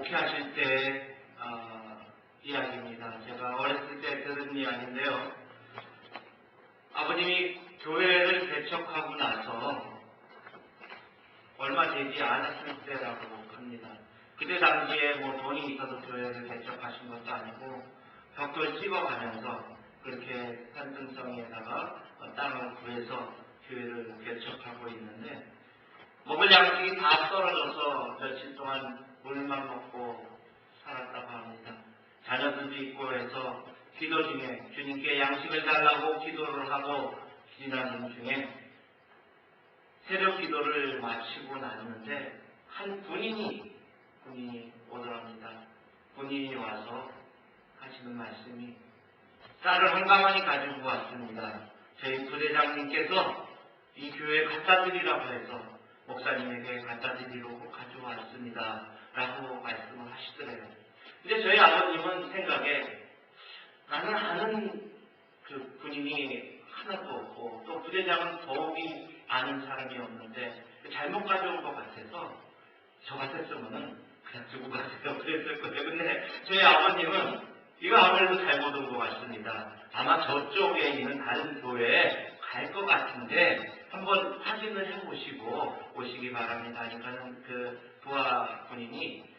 목회하실 때 이야기입니다. 제가 어렸을 때 들은 이야기인데요. 아버님이 교회를 개척하고 나서 얼마 되지 않았을 때라고 합니다. 그때 당시에 뭐 돈이 있어서 교회를 개척하신 것도 아니고 벽돌 찍어가면서 그렇게 산등성에다가 땅을 구해서 교회를 개척하고 있는데 먹을 양식이 다 떨어져서 며칠 동안 물만 먹고 살았다고 합니다. 자녀들도 있고 해서 기도 중에 주님께 양식을 달라고 기도를 하고 지나는 중에 새벽 기도를 마치고 났는데 한 군인이 오더랍니다. 군인이 와서 하시는 말씀이 쌀을 한 가마니 가지고 왔습니다. 저희 부대장님께서 이 교회에 갖다 드리라고 해서 목사님에게 갖다 드리려고 가져왔습니다. 라고 말씀을 하시더래요. 근데 저희 아버님은 생각에 나는 아는 그 군인이 하나도 없고 또 부대장은 더욱이 아는 사람이 없는데 잘못 가져온 것 같아서 저 같았으면은 그냥 두고 가세요. 그랬을 거예요. 근데 저희 아버님은 이거 아무래도 잘못 온 것 같습니다. 아마 저쪽에 있는 다른 교회에 갈 것 같은데 한번 확인을 해보시고 오시기 바랍니다. 그러니까는 그 부하 군인이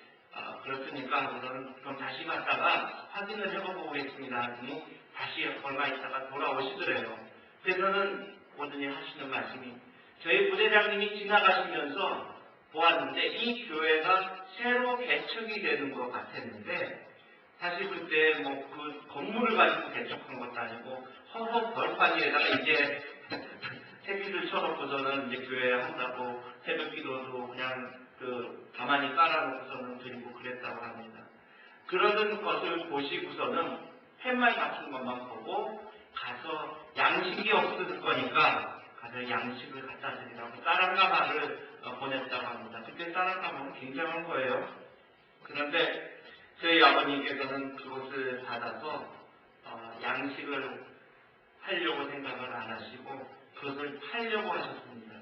그렇습니까? 하고서는 그럼 다시 갔다가 확인을 해보고 오겠습니다. 하더니 다시 얼마 있다가 돌아오시더래요. 그래서는 오더니 하시는 말씀이 저희 부대장님이 지나가시면서 보았는데 이 교회가 새로 개척이 되는 것 같았는데 사실 그때 뭐 그 건물을 가지고 개척한 것도 아니고 허허 벌판위에다가 이제 택시를 쳐놓고서는 이제 교회 한다고 새벽 기도도 그냥 가만히 깔아놓고서는 드리고 그랬다고 합니다. 그러던 것을 보시고서는 팻말 같은 것만 보고 가서 양식이 없을 거니까 가서 양식을 갖다 드리라고 쌀 한 가마를 보냈다고 합니다. 그때 쌀 한 가마는 굉장한 거예요. 그런데 저희 아버님께서는 그것을 받아서 양식을 하려고 생각을 안 하시고 그것을 팔려고 하셨습니다.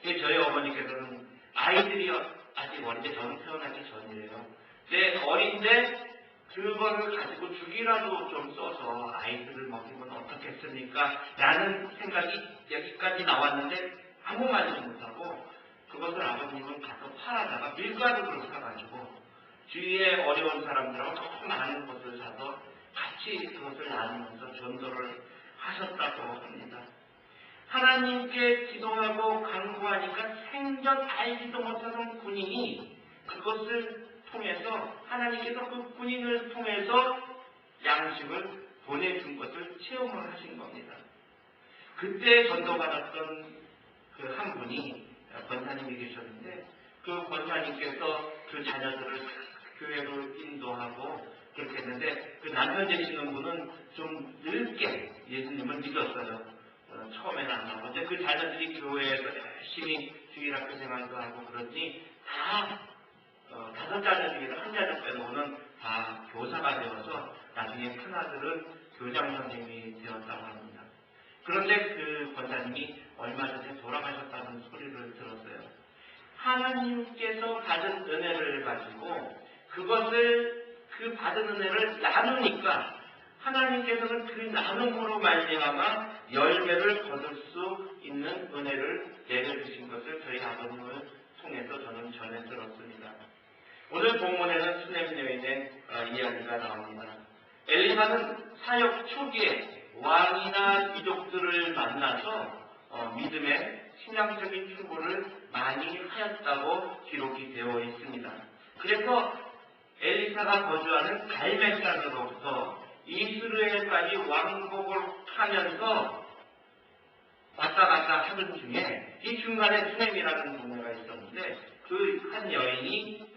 저희 어머니께서는 아이들이 아직 어린데 저는 태어나기 전이래요. 근데 어린데 그거를 가지고 죽이라도 좀 써서 아이들을 먹이면 어떻겠습니까? 라는 생각이 여기까지 나왔는데 아무 말도 못하고 그것을 아버님은 가서 팔아다가 밀가루를 사가지고 주위에 어려운 사람들하고 조금 많은 것을 사서 같이 그것을 나누면서 전도를 하셨다고 합니다. 하나님께 기도하고 간구하니까 생전 알지도 못하는 군인이 그것을 통해서 하나님께서 그 군인을 통해서 양식을 보내준 것을 체험을 하신 겁니다. 그때 전도받았던 그 한 분이 권사님이 계셨는데 그 권사님께서 그 자녀들을 교회로 인도하고 그렇게 했는데 그 남편 되시는 분은 좀 늦게 예수님을 믿었어요. 처음에는 안 나오고 근데 그 자녀들이 교회에서 열심히 주일학교 생활도 하고 그러니 다 5자녀 중에서 한 자녀 빼고는 다 교사가 되어서 나중에 큰아들은 교장 선생님이 되었다고 합니다. 그런데 그 권사님이 얼마 전에 돌아가셨다는 소리를 들었어요. 하나님께서 받은 은혜를 가지고 그것을 그 받은 은혜를 나누니까 하나님께서는 그 나눔으로 말미암아 열매를 거둘 수 있는 은혜를 내려주신 것을 저희 아버님을 통해서 저는 전해 들었습니다. 오늘 본문에는 수냄 여인의 이야기가 나옵니다. 엘리사는 사역 초기에 왕이나 귀족들을 만나서 믿음의 신앙적인 충고를 많이 하였다고 기록이 되어 있습니다. 그래서 엘리사가 거주하는 갈멜산으로부터 이스라엘까지 왕복을 하면서 왔다 갔다 하던 중에 이 중간에 수넴이라는 동네가 있었는데 그 한 여인이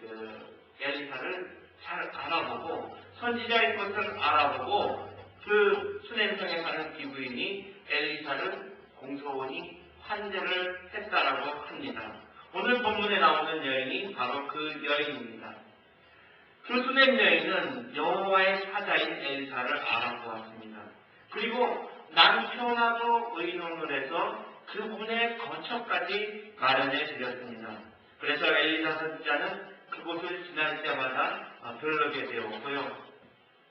엘리사를 잘 알아보고 선지자의 것을 알아보고 그 수넴성에 사는 기부인이 엘리사를 공소원이 환대를 했다라고 합니다. 오늘 본문에 나오는 여인이 바로 그 여인입니다. 그 수넴 여인은 여호와의 사자인 엘리사를 알아보았습니다. 그리고 남편하고 의논을 해서 그분의 거처까지 마련해 드렸습니다. 그래서 엘리사 선지자는 그곳을 지날 때마다 들르게 되었고요.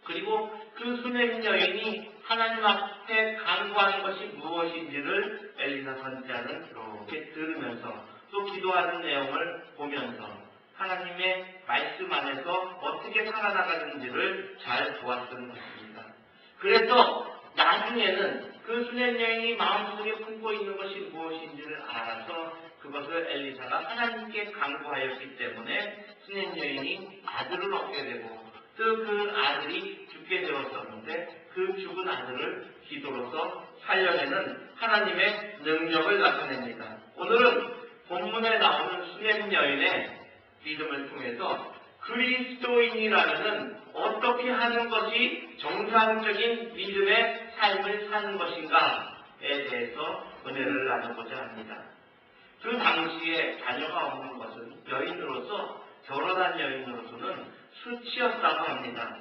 그리고 그 수냄 여인이 하나님 앞에 간구하는 것이 무엇인지를 엘리사 선지자는 이렇게 들으면서 또 기도하는 내용을 보면서 하나님의 말씀 안에서 어떻게 살아나가는지를 잘 보았던 것입니다. 그래서 나중에는 그 수냄 여인이 마음속에 품고 있는 것이 무엇인지를 알아서 그것을 엘리사가 하나님께 간구하였기 때문에 수냄 여인이 아들을 얻게 되고 또 그 아들이 죽게 되었었는데 그 죽은 아들을 기도로서 살려내는 하나님의 능력을 나타냅니다. 오늘은 본문에 나오는 수냄 여인의 믿음을 통해서 그리스도인이라면 어떻게 하는 것이 정상적인 믿음의 삶을 사는 것인가에 대해서 은혜를 나누고자 합니다. 그 당시에 자녀가 없는 것은 여인으로서 결혼한 여인으로서는 수치였다고 합니다.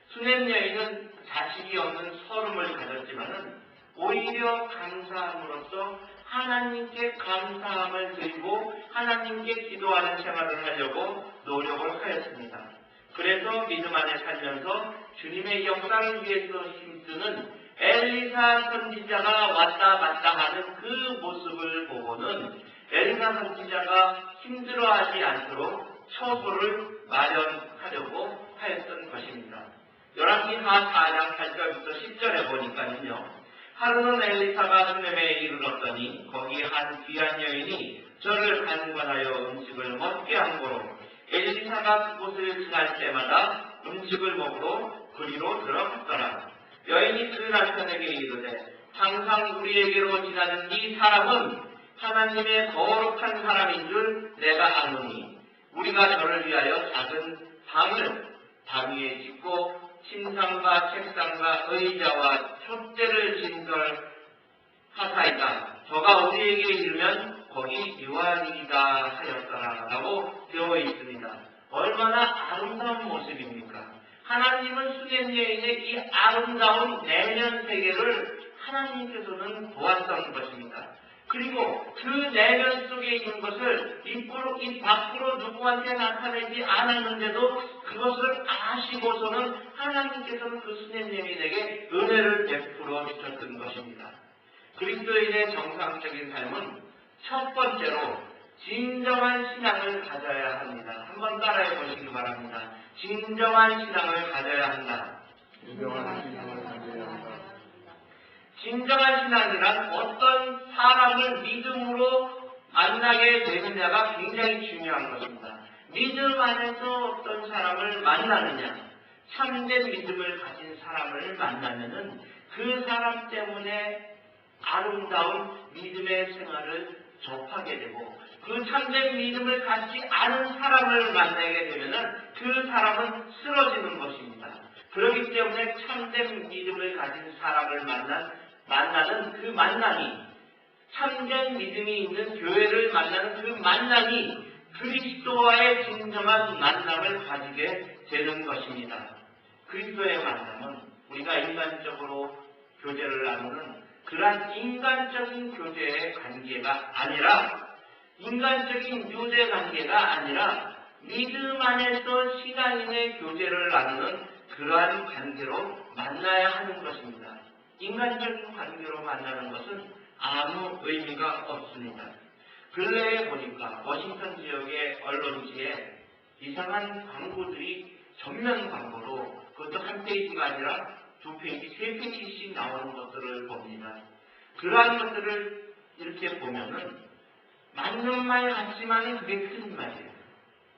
수냄 여인은 자식이 없는 서름을 가졌지만은 오히려 감사함으로써 하나님께 감사함을 드리고 하나님께 기도하는 생활을 하려고 노력을 하였습니다. 그래서 믿음 안에 살면서 주님의 역사를 위해서 힘쓰는 엘리사 선지자가 왔다 갔다 하는 그 모습을 보고는 엘리사 선지자가 힘들어하지 않도록 처소를 마련하려고 하였던 것입니다. 열왕기하 4장 8절부터 10절에 보니까는요. 하루는 엘리사가 수넴에 이르렀더니 거기 한 귀한 여인이 저를 간관하여 음식을 먹게 한 거로 엘리사가 그곳을 지날 때마다 음식을 먹으러 그리로 들어갔더라. 여인이 그 남편에게 이르되 항상 우리에게로 지나는 이 사람은 하나님의 거룩한 사람인 줄 내가 아노니 우리가 저를 위하여 작은 방을 방 위에 짓고 침상과 책상과 의자와 촛대를 진설하사이다. 저가 우리에게 이르면 거기 유아리이다 하였더라 라고 되어 있습니다. 얼마나 아름다운 모습입니까? 하나님은 수냄 여인의 이 아름다운 내면 세계를 하나님께서는 보았던 것입니다. 그리고 그 내면 속에 있는 것을 입 밖으로 누구한테 나타내지 않았는데도 그것을 아시고서는 하나님께서는 그 수냄 여인에게 은혜를 베풀어 주셨던 것입니다. 그리스도인의 정상적인 삶은 첫 번째로 진정한 신앙을 가져야 합니다. 한번 따라해 보시기 바랍니다. 진정한 신앙을 가져야 한다. 진정한 신앙을 가져야 한다. 진정한 신앙이란 어떤 사람을 믿음으로 만나게 되느냐가 굉장히 중요한 것입니다. 믿음 안에서 어떤 사람을 만나느냐, 참된 믿음을 가진 사람을 만나면은 그 사람 때문에 아름다운 믿음의 생활을 접하게 되고 그 참된 믿음을 갖지 않은 사람을 만나게 되면은 그 사람은 쓰러지는 것입니다. 그렇기 때문에 참된 믿음을 가진 사람을 만나는 그 만남이 참된 믿음이 있는 교회를 만나는 그 만남이 그리스도와의 진정한 만남을 가지게 되는 것입니다. 그리스도의 만남은 우리가 인간적으로 교제를 나누는 그러한 인간적인 교제의 관계가 아니라 인간적인 유대 관계가 아니라 믿음 안에서 신앙인의 교제를 나누는 그러한 관계로 만나야 하는 것입니다. 인간적인 관계로 만나는 것은 아무 의미가 없습니다. 근래에 보니까 워싱턴 지역의 언론지에 이상한 광고들이 전면 광고로 그것도 한 페이지가 아니라 두 페이지, 세 페이지씩 나오는 것들을 봅니다. 그러한 것들을 이렇게 보면은 맞는 말 같지만은 그게 틀린 말이에요.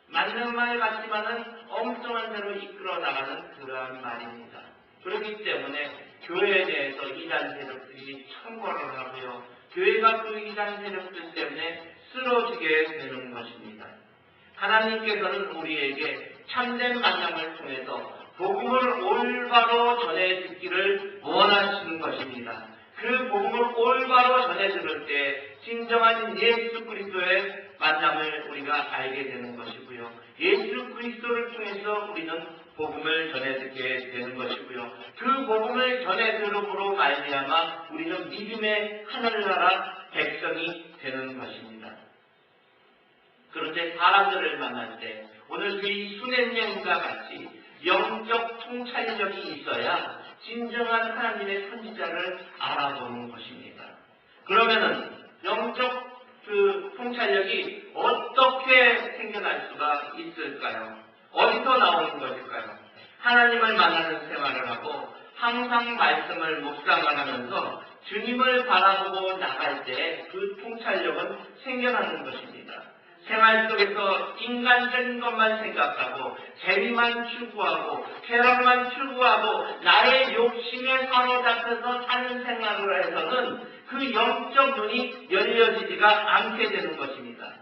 맞는 말 같지만은 엉뚱한 대로 이끌어 나가는 그러한 말입니다. 그렇기 때문에 교회에 대해서 이단 세력들이 청구를 하고요. 교회가 그 이단 세력들 때문에 쓰러지게 되는 것입니다. 하나님께서는 우리에게 참된 만남을 통해서 복음을 올바로 전해 듣기를 원하시는 것입니다. 그 복음을 올바로 전해 들을 때 진정한 예수 그리스도의 만남을 우리가 알게 되는 것이고요. 예수 그리스도를 통해서 우리는 복음을 전해 듣게 되는 것이고요. 그 복음을 전해 들음으로 말미암아 우리는 믿음의 하늘나라 백성이 되는 것입니다. 그런데 사람들을 만날 때 오늘 이 수냄령과 같이 영적 통찰력이 있어야 진정한 하나님의 선지자를 알아보는 것입니다. 그러면은 영적 통찰력이 어떻게 생겨날 수가 있을까요? 어디서 나오는 것일까요? 하나님을 만나는 생활을 하고 항상 말씀을 묵상을 하면서 주님을 바라보고 나갈 때 그 통찰력은 생겨나는 것입니다. 생활 속에서 인간적인 것만 생각하고 재미만 추구하고 쾌락만 추구하고 나의 욕심에 사로잡혀서 사는 생활을 해서는 그 영적 눈이 열려지지가 않게 되는 것입니다.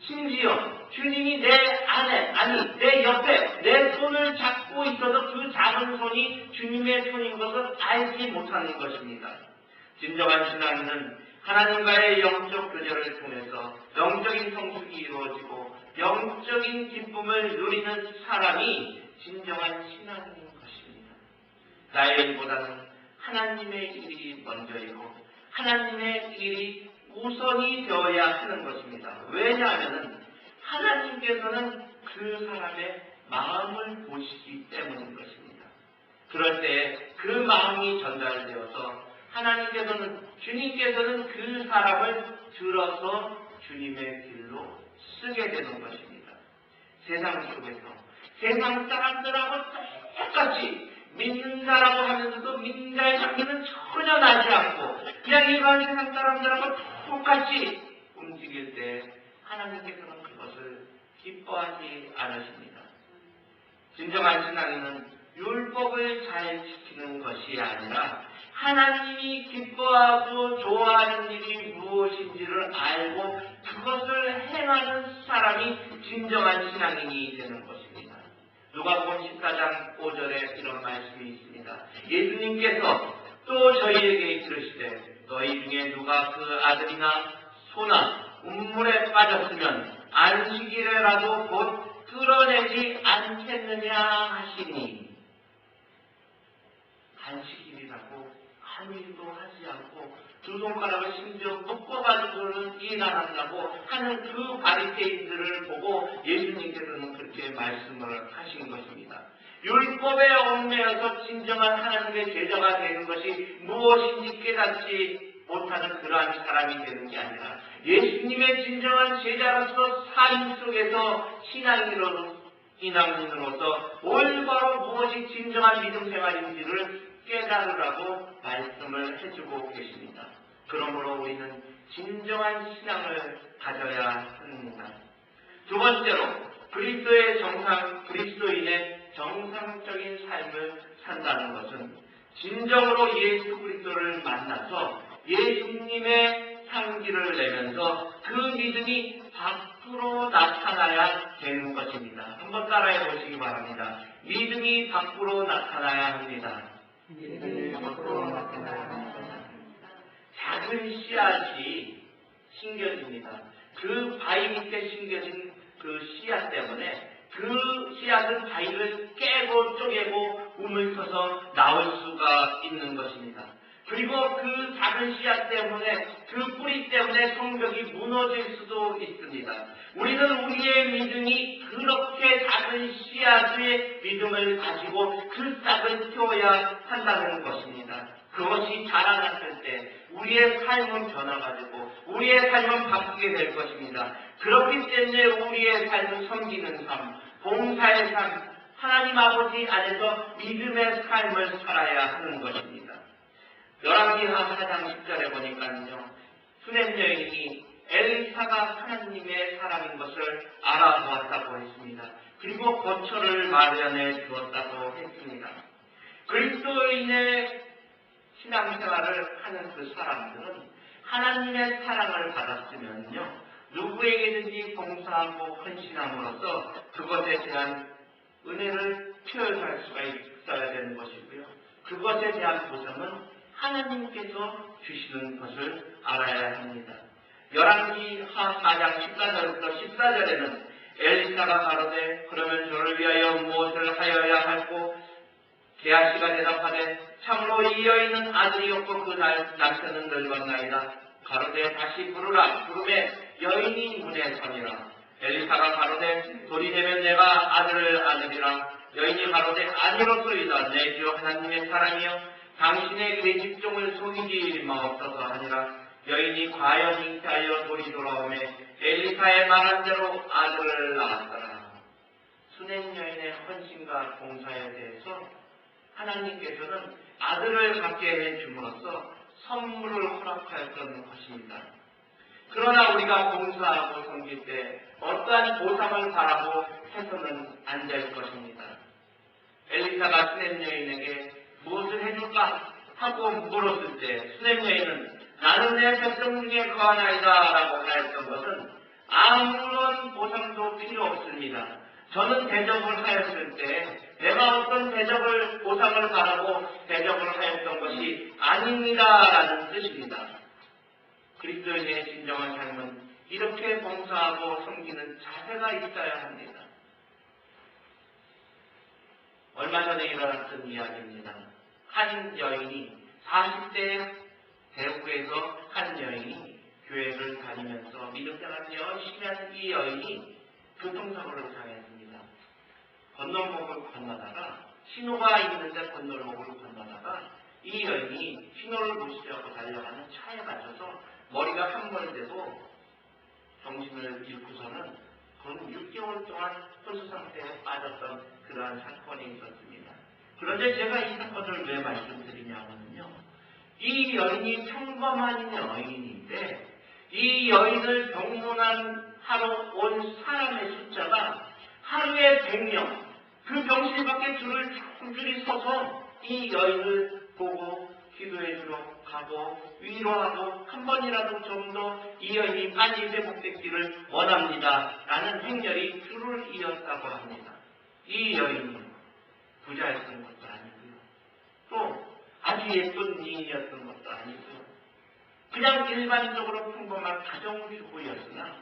심지어 주님이 내 안에, 아니 내 옆에 내 손을 잡고 있어도 그 작은 손이 주님의 손인 것을 알지 못하는 것입니다. 진정한 신앙인은 하나님과의 영적 교제를 통해서 영적인 성숙이 이루어지고 영적인 기쁨을 누리는 사람이 진정한 신앙인 것입니다. 나의 일보다는 하나님의 일이 먼저이고 하나님의 일이 우선이 되어야 하는 것입니다. 왜냐하면 하나님께서는 그 사람의 마음을 보시기 때문인 것입니다. 그럴 때 그 마음이 전달되어서 주님께서는 그 사람을 들어서 주님의 길로 쓰게 되는 것입니다. 세상 속에서 세상 사람들하고 똑같이 믿는다라고 하면서도 믿는 자의 장면은 전혀 나지 않고 그냥 일반 세상 사람들하고 똑같이 움직일 때 하나님께서는 그것을 기뻐하지 않으십니다. 진정한 신앙인은 율법을 잘 지키는 것이 아니라 하나님이 기뻐하고 좋아하는 일이 무엇인지를 알고 그것을 행하는 사람이 진정한 신앙인이 되는 것입니다. 누가복음 14장 5절에 이런 말씀이 있습니다. 예수님께서 또 저희에게 이르시되 너희 중에 누가 그 아들이나 소나 운물에 빠졌으면 안식일에라도 곧 끌어내지 않겠느냐 하시니 안식일이라고 아무 일도 하지 않고 두 손가락을 심지어 묶어가지고는 일 안 한다고 하는 그 바리새인들을 보고 예수님께서는 그렇게 말씀을 하신 것입니다. 율법에 얽매여서 진정한 하나님의 제자가 되는 것이 무엇인지 깨닫지 못하는 그러한 사람이 되는 게 아니라 예수님의 진정한 제자로서 삶 속에서 신앙인으로서 올바로 무엇이 진정한 믿음 생활인지를 깨달으라고 말씀을 해주고 계십니다. 그러므로 우리는 진정한 신앙을 가져야 합니다. 두 번째로 그리스도인의 정상적인 삶을 산다는 것은 진정으로 예수 그리스도를 만나서 예수님의 향기를 내면서 그 믿음이 밖으로 나타나야 되는 것입니다. 한번 따라해 보시기 바랍니다. 믿음이 밖으로 나타나야 합니다. 작은 씨앗이 심겨집니다. 그 바위 밑에 심겨진 그 씨앗 때문에 그 씨앗은 바위를 깨고 쪼개고 우물 쳐서 나올 수가 있는 것입니다. 그리고 그 작은 씨앗 때문에 그 뿌리 때문에 성벽이 무너질 수도 있습니다. 우리는 우리의 믿음이 그렇게 작은 씨앗의 믿음을 가지고 그 싹을 키워야 한다는 것입니다. 그것이 자라났을 때 우리의 삶은 변화가지고 우리의 삶은 바뀌게 될 것입니다. 그렇기 때문에 우리의 삶은 섬기는 삶, 봉사의 삶, 하나님 아버지 안에서 믿음의 삶을 살아야 하는 것입니다. 열왕기하 4장 10절에 보니까요, 수냄 여인이 엘리사가 하나님의 사람인 것을 알아보았다고 했습니다. 그리고 거처를 마련해 주었다고 했습니다. 그리스도인의 신앙생활을 하는 그 사람들은 하나님의 사랑을 받았으면요, 누구에게든지 봉사하고 헌신함으로써 그것에 대한 은혜를 표현할 수가 있어야 되는 것이고요. 그것에 대한 보상은 하나님께서 주시는 것을 알아야 합니다. 열왕기하 4장 14절부터 14절에는 엘리사가 가로되 그러면 저를 위하여 무엇을 하여야 할꼬? 게하시가 대답하되 참으로 이 여인은 아들이 없고 그 남편은 늙었나이다. 가로되 다시 부르라. 부르매 여인이 문에 서니라. 엘리사가 가로되 돌이 되면 내가 아들을 아느리라. 여인이 가로되 아니로소이다. 내 주 하나님의 사랑이여 당신의 계집종을 속이지 마옵소서 하니라. 여인이 과연 잉태하여 돌이 돌아오매 엘리사의 말한 대로 아들을 낳았더라. 수냄 여인의 헌신과 봉사에 대해서 하나님께서는 아들을 갖게 해줌으로써 선물을 허락하였던 것입니다. 그러나 우리가 봉사하고 섬길 때 어떠한 보상을 바라고 해서는 안 될 것입니다. 엘리사가 수냄 여인에게 무엇을 해줄까 하고 물었을 때 수냄 여인은 나는 내 백성 중에 거하나이다 라고 하였던 것은 아무런 보상도 필요 없습니다. 저는 대접을 하였을 때 내가 어떤 대접을 보상을 바라고 대접을 하였던 것이 아닙니다 라는 뜻입니다. 그리스도인의 진정한 삶은 이렇게 봉사하고 섬기는 자세가 있어야 합니다. 얼마 전에 일어났던 이야기입니다. 한 여인이 40대 대구에서 한 여인이 교회를 다니면서 믿음생활을 열심히 하는 이 여인이 교통사고를 당했습니다. 건널목을 건너다가 신호가 있는데 건널목을 건너다가 이 여인이 신호를 무시하고 달려가는 차에 맞춰서 머리가 한 번 되고 정신을 잃고서는 그런 6개월 동안 혼수 상태에 빠졌던 그러한 사건이 있었습니다. 그런데 제가 이 사건을 왜 말씀드리냐면요. 이 여인이 평범한 여인인데 이 여인을 병문안하러 온 사람의 숫자가 하루에 100명, 그 병실 밖에 줄줄이 서서 이 여인을 보고 기도해 주러 가고 위로하고 한 번이라도 좀 더 이 여인이 빨리 회복되기를 원합니다 라는 행렬이 줄을 이었다고 합니다. 이 여인이 부자였던 것도 아니고요. 또 아주 예쁜 미인이었던 것도 아니고요. 그냥 일반적으로 평범한 가정주부였으나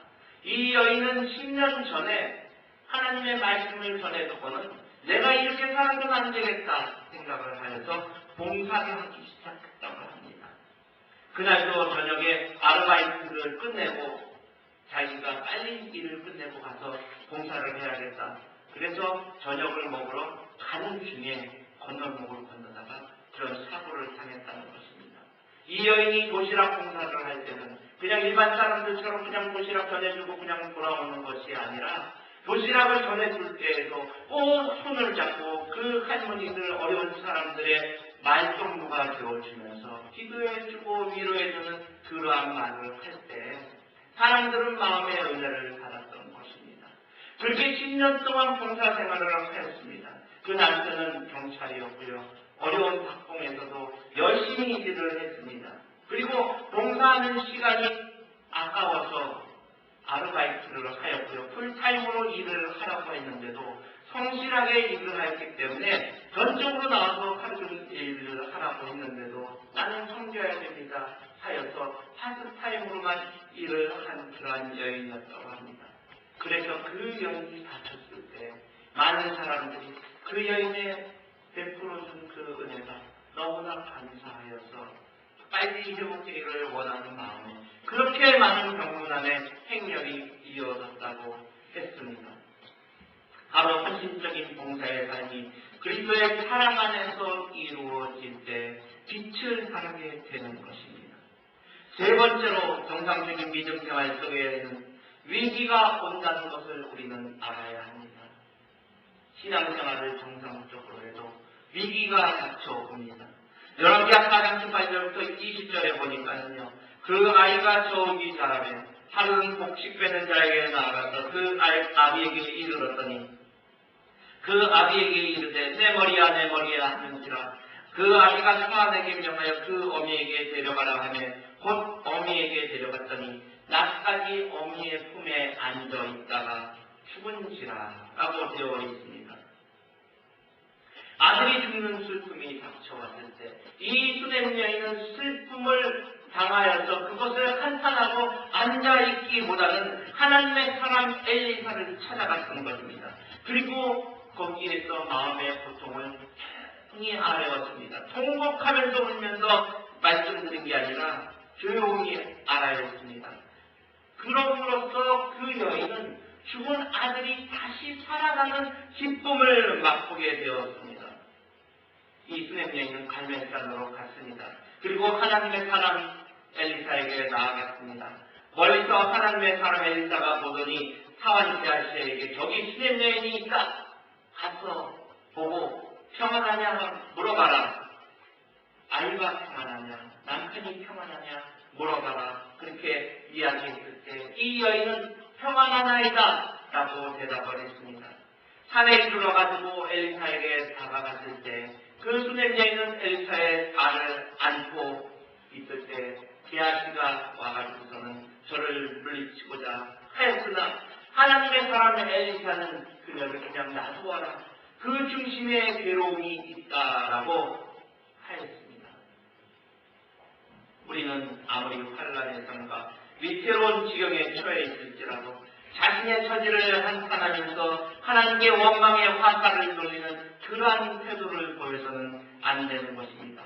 이 여인은 10년 전에 하나님의 말씀을 전해듣고는 내가 이렇게 살아서는 안 되겠다 생각을 하여서 봉사를 하기 시작했다고 합니다. 그날도 저녁에 아르바이트를 끝내고 자기가 빨리 일을 끝내고 가서 봉사를 해야겠다. 그래서 저녁을 먹으러 가는 중에 건널목을 건너다가 그런 사고를 당했다는 것입니다. 이 여인이 도시락 봉사를 할 때는 그냥 일반 사람들처럼 그냥 도시락 전해주고 그냥 돌아오는 것이 아니라 도시락을 전해줄 때에도 꼭 손을 잡고 그 할머니들 어려운 사람들의 말동무가 되어주면서 기도해주고 위로해주는 그러한 말을 할 때 사람들은 마음의 은혜를 받았던 것입니다. 그렇게 10년 동안 봉사생활을 하였습니다. 그 남편은 경찰이었고요. 어려운 박봉에서도 열심히 일을 했습니다. 그리고 봉사하는 시간이 아까워서 아르바이트를 하였고요. 풀타임으로 일을 하라고 했는데도 성실하게 일을 했기 때문에 전적으로 나와서 하루 종일 일을 하라고 했는데도 나는 섬겨야 됩니다 하여서 파트타임으로만 일을 한 그러한 여인이었다고 합니다. 그래서 그 여인이 다쳤을 때 많은 사람들이 그 여인의 베풀어준 그 은혜가 너무나 감사하여서 빨리 회복되기를 원하는 마음에 그렇게 많은 병문안의 행렬이 이어졌다고 했습니다. 바로 헌신적인 봉사의 삶이 그리스도의 사랑 안에서 이루어질 때 빛을 발하게 되는 것입니다. 세 번째로 정상적인 믿음 생활 속에는 위기가 온다는 것을 우리는 알아야 합니다. 신앙생활을 정상적으로 해도 위기가 닥쳐옵니다. 열왕기하 4장 18절부터 20절에 보니까는요. 그 아이가 저기 자라매 하루는 곡식 빼는 자에게 나아가서 그 아비에게 이르렀더니 그 아비에게 이르되 내 머리야 하는지라 그 아비가 청아내게 명하여 그 어미에게 데려가라 하며 곧 어미에게 데려갔더니 낮까지 어미의 품에 앉아 있다가 죽은지라 라고 되어 있습니다. 아들이 죽는 슬픔이 닥쳐왔을 때 이 수냄 여인은 슬픔을 당하여서 그것을 한탄하고 앉아있기보다는 하나님의 사람 엘리사를 찾아갔던 것입니다. 그리고 거기에서 마음의 고통을 조용히 아뢰었습니다. 통곡하면서 울면서 말씀드린 게 아니라 조용히 알아였습니다. 그럼으로써 그 여인은 죽은 아들이 다시 살아나는 기쁨을 맛보게 되었습니다. 이 수냄 여인은 갈멜산으로 갔습니다. 그리고 하나님의 사람 엘리사에게 나아갔습니다. 멀리서 하나님의 사람 엘리사가 보더니 사환 게하시에게 저기 수냄 여인이 있다. 가서 보고 평안하냐 물어봐라. 아이가 평안하냐, 남편이 평안하냐 물어봐라. 그렇게 이야기했을 때 이 여인은 평안하나이다 라고 대답을 했습니다. 산에 들어가지고 엘리사에게 다가갔을 때 그 수냄 여인은 엘리사의 발을 안고 있을 때 게하시가 와가지고서는 저를 물리치고자 하였으나 하나님의 사람 엘리사는 그녀를 그냥 놔두어라. 그 중심에 괴로움이 있다라고 하였습니다. 우리는 아무리 환난의 삶과 위태로운 지경에 처해 있을지라도 자신의 처지를 한탄하면서 하나님께 원망의 화살을 돌리는 그러한 태도를 보여서는 안 되는 것입니다.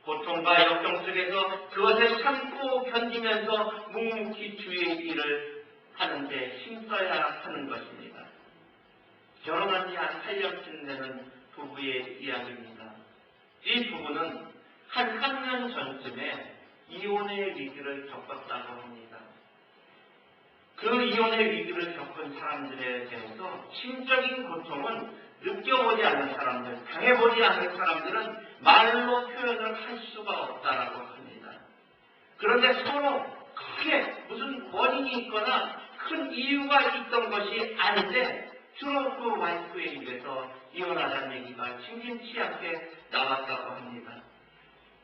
고통과 역경 속에서 그것을 참고 견디면서 묵묵히 주의 일을 하는데 힘써야 하는 것입니다. 결혼한 지 한 8년쯤 되는 부부의 이야기입니다. 이 부부는 한 3년 전쯤에 이혼의 위기를 겪었다고 합니다. 그 이혼의 위기를 겪은 사람들에 대해서 심적인 고통은 느껴보지 않는 사람들, 당해보지 않는 사람들은 말로 표현을 할 수가 없다라고 합니다. 그런데 서로 크게 무슨 원인이 있거나 큰 이유가 있던 것이 아닌데 주로 그 와이프의 입에서 이혼하자는 얘기가 심심치 않게 나왔다고 합니다.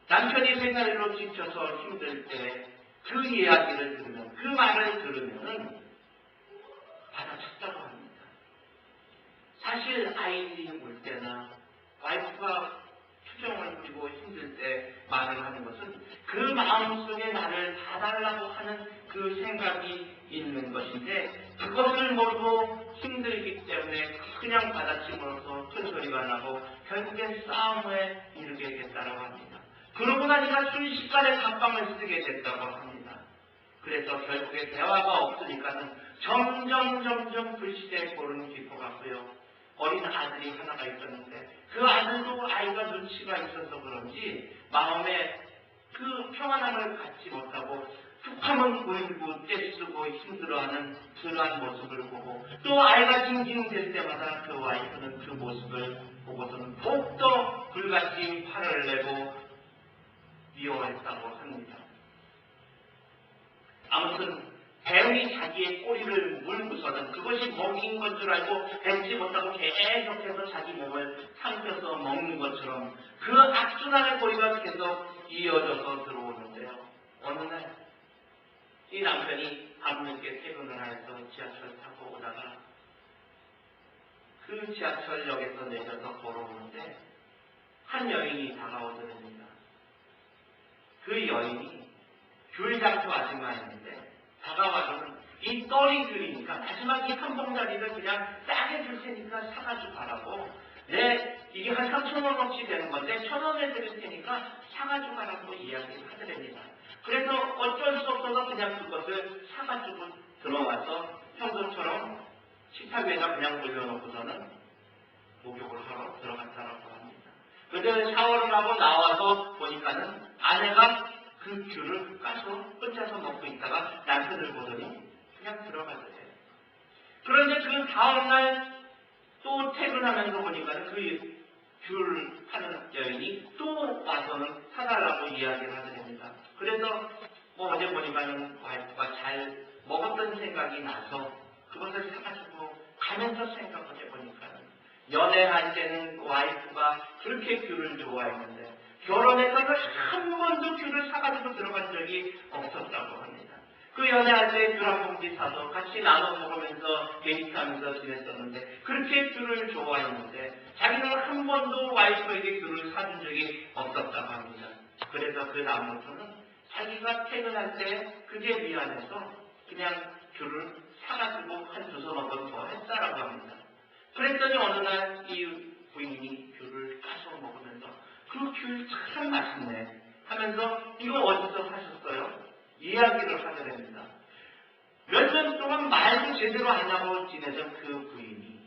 남편이 생활로 지쳐서 힘들 때 그 이야기를 들으면, 그 말을 들으면 받아쳤다고 합니다. 사실 아이들이 울 때나 와이프가 투정을 부리고 힘들 때 말을 하는 것은 그 마음속에 나를 봐달라고 하는 그 생각이 있는 것인데 그것을 모르고 힘들기 때문에 그냥 받아침으로써 큰 소리가 나고 결국엔 싸움에 이르게 됐다고 합니다. 그러고 나니까 순식간에 갑방을 쓰게 됐다고 합니다. 그래서 결국에 대화가 없으니까는 점점 불시대 고르는 기포같고요. 어린 아들이 하나가 있었는데 그 아들도 아이가 눈치가 있어서 그런지 마음에 그 평안함을 갖지 못하고 툭하면 울고 떼쓰고 힘들어하는 그러한 모습을 보고 또 아이가 징징댈 때마다 그 와이프는 그 모습을 보고서는 더욱더 불같이 화를 내고 미워했다고 합니다. 아무튼 뱀이 자기의 꼬리를 물고서는 그것이 먹인 것 줄 알고 뱉지 못하고 계속해서 자기 몸을 삼켜서 먹는 것처럼 그 악순환의 고리가 계속 이어져서 들어오는데요. 어느 날 이 남편이 밤늦게 퇴근을 해서 지하철 타고 오다가 그 지하철역에서 내려서 걸어오는데 한 여인이 다가오더랍니다. 그 여인이 귤장터 아줌마였는데 다가와서는 이 떨이 귤이니까 마지막 이 한 봉다리를 그냥 싸게 줄 테니까 사가지고 가라고. 이게 한 3,000원어치 되는 건데 1,000원에 드릴 테니까 사가지고 가라고 이야기를 하더랍니다. 그래서 어쩔 수 없어서 그냥 그것을 사가지고 들어와서 평소처럼 식탁 위에다 그냥 올려놓고서는 목욕을 하러 들어갔다고 합니다. 그런데 샤워를 하고 나와서 보니까는 아내가 그 귤을 까서 혼자서 먹고 있다가 남편을 보더니 그냥 들어가더래요. 그런데 그 다음날 또 퇴근하면서 보니까는 그 귤 파는 여인이 또 와서는 사달라고 이야기를 하더랍니다. 그래서 어제 보니까는 와이프가 잘 먹었던 생각이 나서 그것을 사가지고 가면서 생각을 해보니까는 연애할 때는 와이프가 그렇게 귤을 좋아했는데 결혼해서는 한 번도 귤을 사가지고 들어간 적이 없었다고 합니다. 그 연애할 때 귤 한 봉지 사서 같이 나눠 먹으면서 데이트하면서 지냈었는데 그렇게 귤을 좋아했는데 자기는 한 번도 와이프에게 귤을 사준 적이 없었다고 합니다. 그래서 그 다음부터는 자기가 퇴근할 때 그게 미안해서 그냥 귤을 사가지고 한 두 서너 더 했다라고 합니다. 그랬더니 어느 날 이 부인이 귤을 까서 먹으면서 그 귤 참 맛있네 하면서 이거 어디서 사셨어요? 이야기를 하게 됩니다. 몇 년 동안 말도 제대로 안 하고 지내던 그 부인이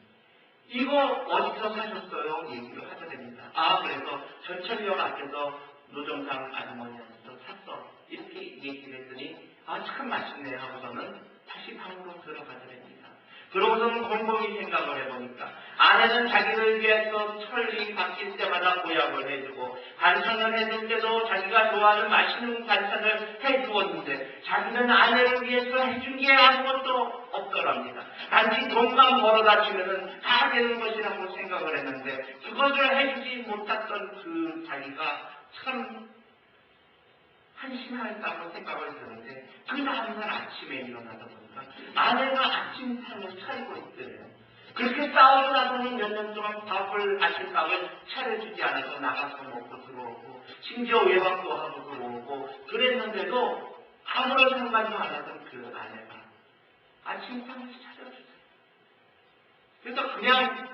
이거 어디서 사셨어요? 얘기를 하게 됩니다. 아, 그래서 전철역 앞에서 노정상 아주머니한테서 샀어. 이렇게 얘기를 했더니 아, 참 맛있네 하고서는 다시 방으로 들어가더랍니다. 그러고서는 곰곰이 생각을 해보니까 아내는 자기를 위해서 철이 바뀔 때마다 보약을 해주고 반찬을 해줄 때도 자기가 좋아하는 맛있는 반찬을 해주었는데 자기는 아내를 위해서 해준 게 아무것도 없더랍니다. 단지 돈만 벌어다 주면은 다 되는 것이라고 생각을 했는데 그것을 해주지 못했던 그 자기가 참 한심하다고 생각을 드는데 그 다음날 아침에 일어나다 보니까 아내가 아침상을 차리고 있더래요. 그렇게 싸우고 나서는 몇 년 동안 아침밥을 차려주지 않아서 나가서 먹고 들어오고 심지어 외박도 하고 들어오고 그랬는데도 아무런 상관도 안 하던 그 아내가 아침상을 차려주세요. 그래서 그냥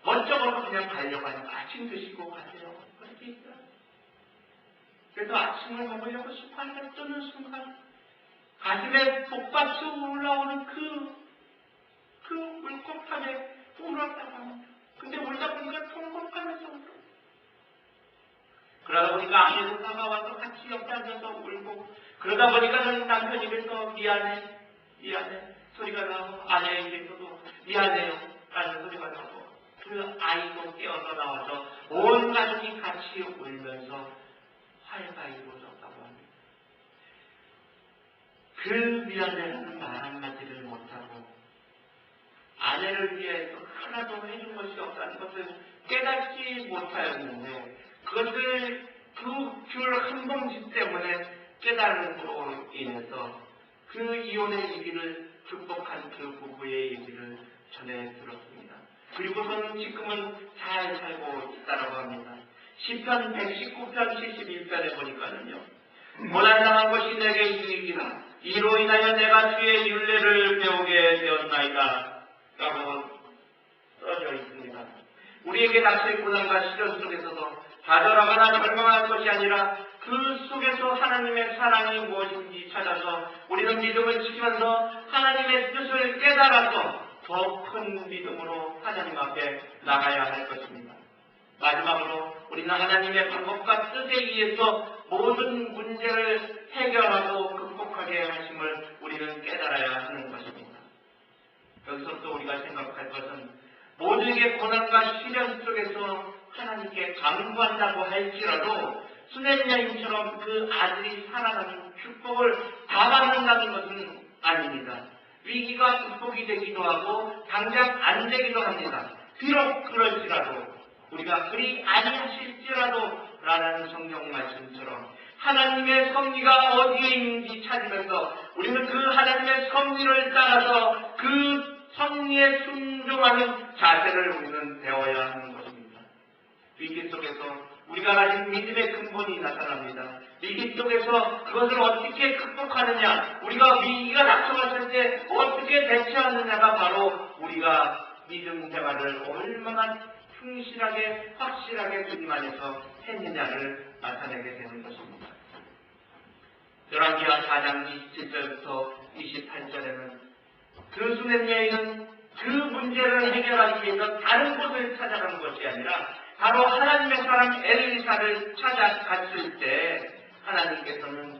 먼저 그냥 가려고 하니까 아침 드시고 가세요. 그렇게 있어요. 그래서 아침을 먹으려고 소파에 뜨는 순간 가슴에 복받쳐 올라오는 그 울컥함에 울었다고 합니다. 근데 울다 보니까 통곡하면서 울어. 그러다 보니까 아내도 다가와서 같이 옆에 앉아서 울고 그러다 보니까 남편 입에서 미안해 소리가 나고 아내 입에서도 미안해요 라는 소리가 나고 그 아이도 깨어서 나와서 온 가족이 같이 울면서 화해가 이루어졌다고 합니다. 그 미안해라는 말 한마디를 못하고 아내를 위해서 하나도 해준 것이 없다는 것을 깨닫지 못하였는데 그것을 그 귤 한 봉지 때문에 깨달음으로 인해서 그 이혼의 얘기를 극복한 그 부부의 얘기를 전해 들었습니다. 그리고서는 지금은 잘 살고 있다고 합니다. 시편 119편 71편에 보니까는요. 고난당한 것이 내게 유익이라 이로 인하여 내가 주의 율례를 배우게 되었나이다 라고 써져 있습니다. 우리에게 닥칠 고난과 시련 속에서도 좌절하거나 절망할 것이 아니라 그 속에서 하나님의 사랑이 무엇인지 찾아서 우리는 믿음을 지키면서 하나님의 뜻을 깨달아서 더 큰 믿음으로 하나님 앞에 나가야 할 것입니다. 마지막으로 우리는 하나님의 방법과 뜻에 의해서 모든 문제를 해결하고 극복하게 하심을 우리는 깨달아야 하는 것입니다. 여기서 또 우리가 생각할 것은 모두에게 고난과 시련 속에서 하나님께 간구한다고 할지라도 수냄 여인처럼 그 아들이 살아가는 축복을 다 받는다는 것은 아닙니다. 위기가 극복이 되기도 하고 당장 안 되기도 합니다. 비록 그럴지라도 우리가 그리 아니하실지라도 라는 성경 말씀처럼 하나님의 섭리가 어디에 있는지 찾으면서 우리는 그 하나님의 섭리를 따라서 그 섭리에 순종하는 자세를 우리는 배워야 하는 것입니다. 위기 속에서 우리가 가진 믿음의 근본이 나타납니다. 위기 속에서 그것을 어떻게 극복하느냐, 우리가 위기가 닥쳐왔을 때 어떻게 대처하느냐가 바로 우리가 믿음 생활을 얼마나 충실하게 확실하게 주님 안에서 했느냐를 나타내게 되는 것입니다. 열왕기하 4장 27절부터 28절에는 그 수냄 여인은 그 문제를 해결하기 위해서 다른 곳을 찾아간 것이 아니라 바로 하나님의 사람 엘리사를 찾아갔을 때 하나님께서는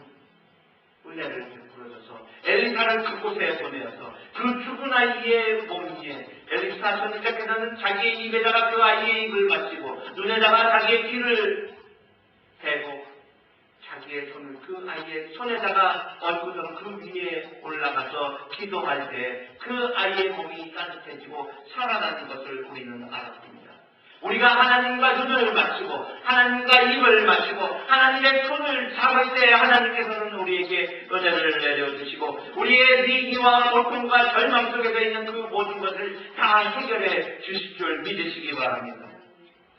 은혜를 베풀어줘서 엘리사를 그곳에 보내어서 그 죽은 아이의 몸 위에 엘리사 선지자께서는 자기의 입에다가 그 아이의 입을 맞추고 눈에다가 자기의 귀를 대고 자기의 손을 그 아이의 손에다가 얹고서 그 위에 올라가서 기도할 때 그 아이의 몸이 따뜻해지고 살아나는 것을 우리는 알았습니다. 우리가 하나님과 눈을 맞추고 하나님과 입을 맞추고 하나님의 손을 잡을 때 하나님께서는 우리에게 은혜를 내려주시고 우리의 위기와 고통과 절망 속에서 있는 그 모든 것을 다 해결해 주실 줄 믿으시기 바랍니다.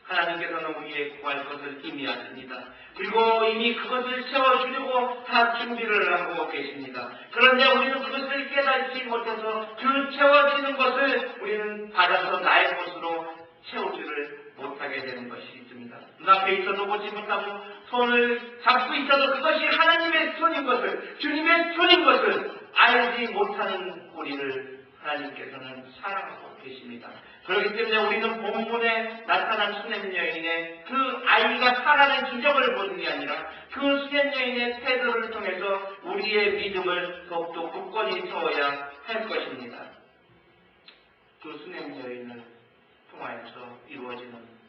하나님께서는 우리의 구할 것을 이미 아십니다. 그리고 이미 그것을 채워주려고 다 준비를 하고 계십니다. 그런데 우리는 그것을 깨닫지 못해서 그 채워지는 것을 우리는 받아서 나의 것으로 채우지를 못하게 되는 것이 있습니다. 눈앞에 있어도 보지 못하고 손을 잡고 있어도 그것이 하나님의 손인 것을, 주님의 손인 것을 알지 못하는 우리를 하나님께서는 사랑하고 계십니다. 그렇기 때문에 우리는 본문에 나타난 수냄 여인의 그 아이가 살아낸 기적을 보는 게 아니라 그 수냄 여인의 태도를 통해서 우리의 믿음을 더욱더 굳건히 세워야 할 것입니다. 그 수냄 여인을 통하여서 이루어지는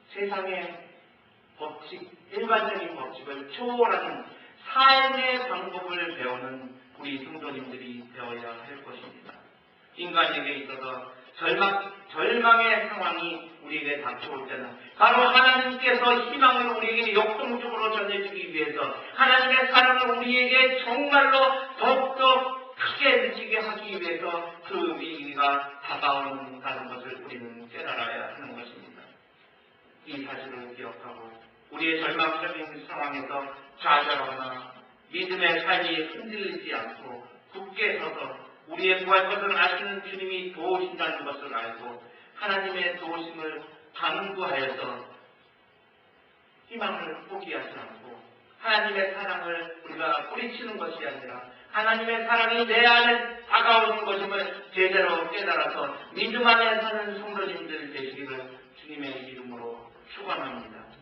세상의 법칙, 일반적인 법칙을 초월하는 삶의 방법을 배우는 우리 성도님들이 되어야 할 것입니다. 인간에게 있어서 절망의 상황이 우리에게 닥쳐올 때는 바로 하나님께서 희망을 우리에게 역동적으로 전해주기 위해서 하나님의 사랑을 우리에게 정말로 더욱더 크게 느끼게 하기 위해서 그 위기가 다가온다는 것을 우리는 깨달아야 하는 것입니다. 이 사실을 기억하고 우리의 절망적인 상황에서 좌절하거나 믿음의 삶이 흔들리지 않고 굳게 서서 우리의 구할 것을 아시는 주님이 도우신다는 것을 알고 하나님의 도우심을 강구하여서 희망을 포기하지 않고 하나님의 사랑을 우리가 뿌리치는 것이 아니라 하나님의 사랑이 내 안에 다가오는 것임을 제대로 깨달아서 믿음 안에 사는 성도님들 되시기를 주님의 이름으로 축원합니다.